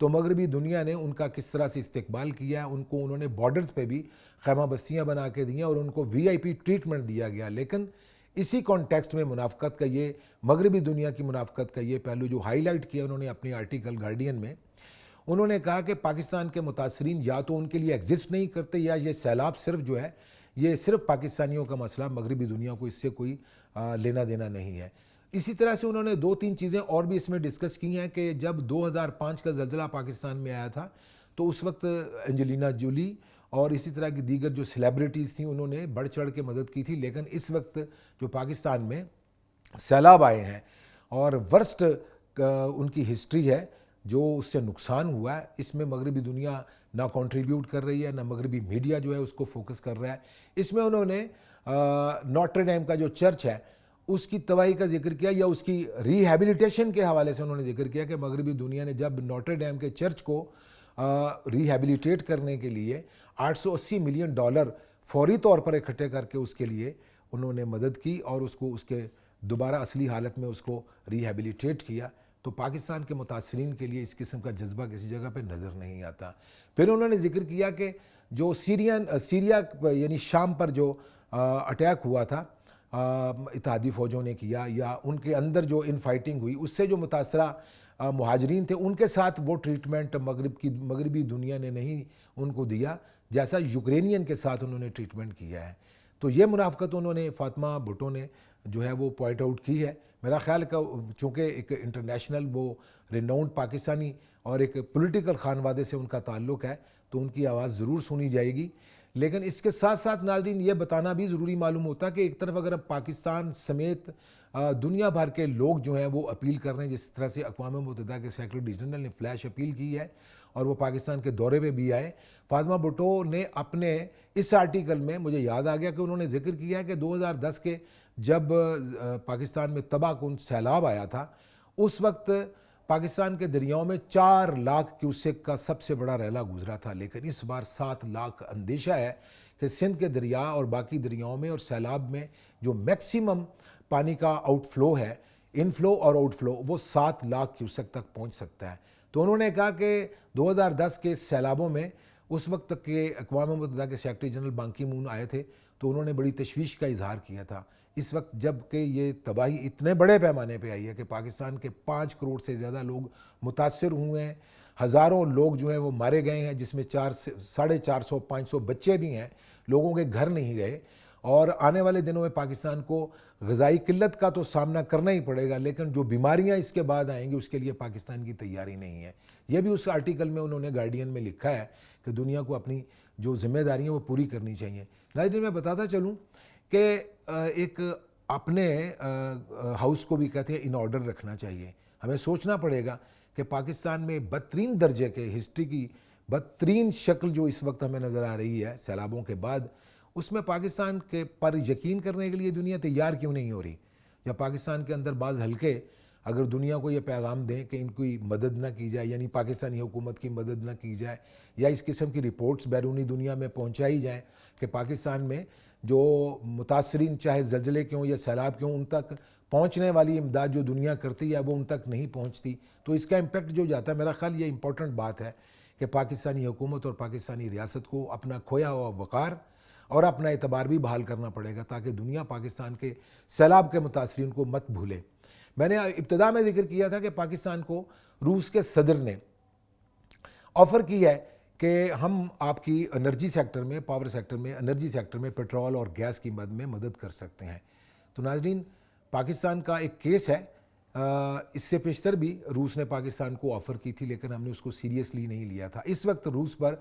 تو مغربی دنیا نے ان کا کس طرح سے استقبال کیا، ان کو انہوں نے بارڈرز پہ بھی خیمہ بستیاں بنا کے دیں اور ان کو وی آئی پی ٹریٹمنٹ دیا گیا. لیکن اسی کانٹیکسٹ میں منافقت کا یہ مغربی دنیا کی منافقت کا یہ پہلو جو ہائی لائٹ کیا انہوں نے اپنے آرٹیکل گارڈین میں، انہوں نے کہا کہ پاکستان کے متاثرین یا تو ان کے لیے ایگزسٹ نہیں کرتے یا یہ سیلاب صرف جو ہے یہ صرف پاکستانیوں کا مسئلہ، مغربی دنیا کو اس سے کوئی لینا دینا نہیں ہے. اسی طرح سے انہوں نے 2-3 چیزیں اور بھی اس میں ڈسکس کی ہیں کہ جب 2005 کا زلزلہ پاکستان میں آیا تھا تو اس وقت انجلینا جولی اور اسی طرح کی دیگر جو سیلیبریٹیز تھیں انہوں نے بڑھ چڑھ کے مدد کی تھی. لیکن اس وقت جو پاکستان میں سیلاب آئے ہیں اور ورسٹ ان کی ہسٹری ہے جو اس سے نقصان ہوا ہے، اس میں مغربی دنیا نہ کنٹریبیوٹ کر رہی ہے، نہ مغربی میڈیا جو ہے اس کو فوکس کر رہا ہے. اس میں انہوں نے نوٹر ڈیم کا جو چرچ ہے اس کی تباہی کا ذکر کیا یا اس کی ری ہیبلیٹیشن کے حوالے سے انہوں نے ذکر کیا کہ مغربی دنیا نے جب نوٹر ڈیم کے چرچ کو ری ہیبلیٹیٹ کرنے کے لیے $880 ملین فوری طور پر اکٹھے کر کے اس کے لیے انہوں نے مدد کی اور اس کو اس کے دوبارہ اصلی حالت میں اس کو ری ہیبلیٹیٹ کیا. تو پاکستان کے متاثرین کے لیے اس قسم کا جذبہ کسی جگہ پہ نظر نہیں آتا. پھر انہوں نے ذکر کیا کہ جو سیریا یعنی شام پر جو اٹیک ہوا تھا اتحادی فوجوں نے کیا یا ان کے اندر جو ان فائٹنگ ہوئی اس سے جو متاثرہ مہاجرین تھے ان کے ساتھ وہ ٹریٹمنٹ مغربی دنیا نے نہیں ان کو دیا جیسا یوکرینین کے ساتھ انہوں نے ٹریٹمنٹ کیا ہے. تو یہ منافقت انہوں نے فاطمہ بھٹو نے جو ہے وہ پوائنٹ آؤٹ کی ہے. میرا خیال کہ چونکہ ایک انٹرنیشنل وہ ریناؤنڈ پاکستانی اور ایک پولیٹیکل خانوادے سے ان کا تعلق ہے تو ان کی آواز ضرور سنی جائے گی. لیکن اس کے ساتھ ساتھ ناظرین یہ بتانا بھی ضروری معلوم ہوتا کہ ایک طرف اگر پاکستان سمیت دنیا بھر کے لوگ جو ہیں وہ اپیل کر رہے ہیں، جس طرح سے اقوام متحدہ کے سیکرٹری جنرل نے فلیش اپیل کی ہے اور وہ پاکستان کے دورے پہ بھی آئے. فاطمہ بھٹو نے اپنے اس آرٹیکل میں مجھے یاد آ گیا کہ انہوں نے ذکر کیا ہے کہ 2010 کے جب پاکستان میں تباہ کن سیلاب آیا تھا اس وقت پاکستان کے دریاؤں میں 4 لاکھ کیوسک کا سب سے بڑا ریلا گزرا تھا. لیکن اس بار 7 لاکھ اندیشہ ہے کہ سندھ کے دریا اور باقی دریاؤں میں اور سیلاب میں جو میکسیمم پانی کا آؤٹ فلو ہے، ان فلو اور آؤٹ فلو، وہ 7 لاکھ کیوسک تک پہنچ سکتا ہے. تو انہوں نے کہا کہ 2010 کے سیلابوں میں اس وقت کے اقوام متحدہ کے سیکرٹری جنرل بان کی مون آئے تھے تو انہوں نے بڑی تشویش کا اظہار کیا تھا. اس وقت جب کہ یہ تباہی اتنے بڑے پیمانے پہ آئی ہے کہ پاکستان کے 5 کروڑ سے زیادہ لوگ متاثر ہوئے ہیں، ہزاروں لوگ جو ہیں وہ مارے گئے ہیں، جس میں 450-500 بچے بھی ہیں، لوگوں کے گھر نہیں رہے، اور آنے والے دنوں میں پاکستان کو غذائی قلت کا تو سامنا کرنا ہی پڑے گا، لیکن جو بیماریاں اس کے بعد آئیں گی اس کے لیے پاکستان کی تیاری نہیں ہے. یہ بھی اس آرٹیکل میں انہوں نے گارڈین میں لکھا ہے کہ دنیا کو اپنی جو ذمہ داریاں وہ پوری کرنی چاہیے. ناظرین میں بتاتا چلوں کہ ایک اپنے ہاؤس کو بھی کہتے ہیں ان آرڈر رکھنا چاہیے. ہمیں سوچنا پڑے گا کہ پاکستان میں بدترین درجے کے ہسٹری کی بدترین شکل جو اس وقت ہمیں نظر آ رہی ہے سیلابوں کے بعد، اس میں پاکستان کے پر یقین کرنے کے لیے دنیا تیار کیوں نہیں ہو رہی؟ یا پاکستان کے اندر بعض حلقے اگر دنیا کو یہ پیغام دیں کہ ان کی مدد نہ کی جائے، یعنی پاکستانی حکومت کی مدد نہ کی جائے، یا اس قسم کی رپورٹس بیرونی دنیا میں پہنچائی جائیں کہ پاکستان میں جو متاثرین چاہے زلزلے کے ہوں یا سیلاب کے ہوں ان تک پہنچنے والی امداد جو دنیا کرتی ہے وہ ان تک نہیں پہنچتی، تو اس کا امپیکٹ جو جاتا ہے. میرا خیال یہ امپورٹنٹ بات ہے کہ پاکستانی حکومت اور پاکستانی ریاست کو اپنا کھویا ہوا وقار اور اپنا اعتبار بھی بحال کرنا پڑے گا تاکہ دنیا پاکستان کے سیلاب کے متاثرین کو مت بھولے. میں نے ابتدا میں ذکر کیا تھا کہ پاکستان کو روس کے صدر نے آفر کی ہے کہ ہم آپ کی انرجی سیکٹر میں، پاور سیکٹر میں، انرجی سیکٹر میں پیٹرول اور گیس کی مد میں مدد کر سکتے ہیں. تو ناظرین پاکستان کا ایک کیس ہے، اس سے پیشتر بھی روس نے پاکستان کو آفر کی تھی لیکن ہم نے اس کو سیریسلی نہیں لیا تھا. اس وقت روس پر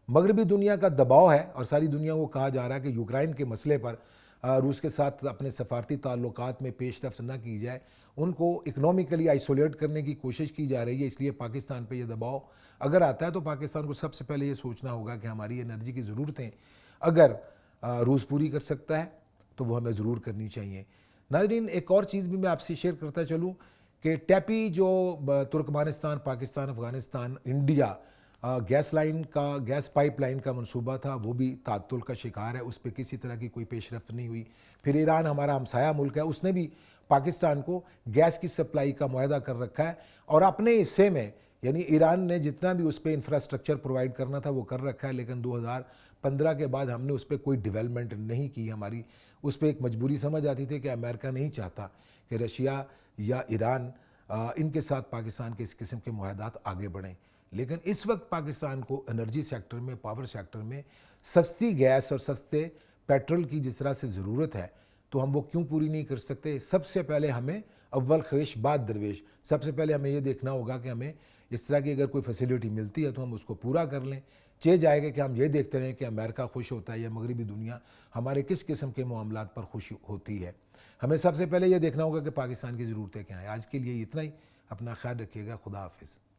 مغربی دنیا کا دباؤ ہے اور ساری دنیا کو کہا جا رہا ہے کہ یوکرائن کے مسئلے پر روس کے ساتھ اپنے سفارتی تعلقات میں پیش رفت نہ کی جائے، ان کو اکنومیکلی آئسولیٹ کرنے کی کوشش کی جا رہی ہے. اس لیے پاکستان پہ یہ دباؤ اگر آتا ہے تو پاکستان کو سب سے پہلے یہ سوچنا ہوگا کہ ہماری انرجی کی ضرورتیں اگر روس پوری کر سکتا ہے تو وہ ہمیں ضرور کرنی چاہیے. ناظرین ایک اور چیز بھی میں آپ سے شیئر کرتا چلوں کہ ٹیپی جو Turkmenistan, Pakistan, Afghanistan, India gas pipeline کا منصوبہ تھا وہ بھی تعطل کا شکار ہے، اس پہ کسی طرح کی کوئی پیش رفت نہیں ہوئی. پھر ایران ہمارا ہمسایہ ملک ہے، اس نے بھی پاکستان کو گیس کی سپلائی کا معاہدہ کر رکھا ہے اور اپنے حصے میں یعنی ایران نے جتنا بھی اس پہ انفراسٹرکچر پرووائڈ کرنا تھا وہ کر رکھا ہے، لیکن 2015 کے بعد ہم نے اس پہ کوئی ڈیولپمنٹ نہیں کی. ہماری اس پہ ایک مجبوری سمجھ آتی تھی کہ امریکہ نہیں چاہتا کہ رشیا یا ایران ان کے ساتھ پاکستان کے اس قسم کے معاہدات آگے بڑھیں. لیکن اس وقت پاکستان کو انرجی سیکٹر میں، پاور سیکٹر میں سستی گیس اور سستے پیٹرول کی جس طرح سے ضرورت ہے تو ہم وہ کیوں پوری نہیں کر سکتے؟ سب سے پہلے ہمیں اول خواہش بعد درویش، سب سے پہلے ہمیں یہ دیکھنا ہوگا کہ ہمیں اس طرح کی اگر کوئی فیسیلیٹی ملتی ہے تو ہم اس کو پورا کر لیں. جائے گا کہ ہم یہ دیکھتے رہیں کہ امریکہ خوش ہوتا ہے یا مغربی دنیا ہمارے کس قسم کے معاملات پر خوش ہوتی ہے. ہمیں سب سے پہلے یہ دیکھنا ہوگا کہ پاکستان کی ضرورتیں کیا ہیں. آج کے لیے اتنا ہی. اپنا خیال رکھیے گا. خدا حافظ.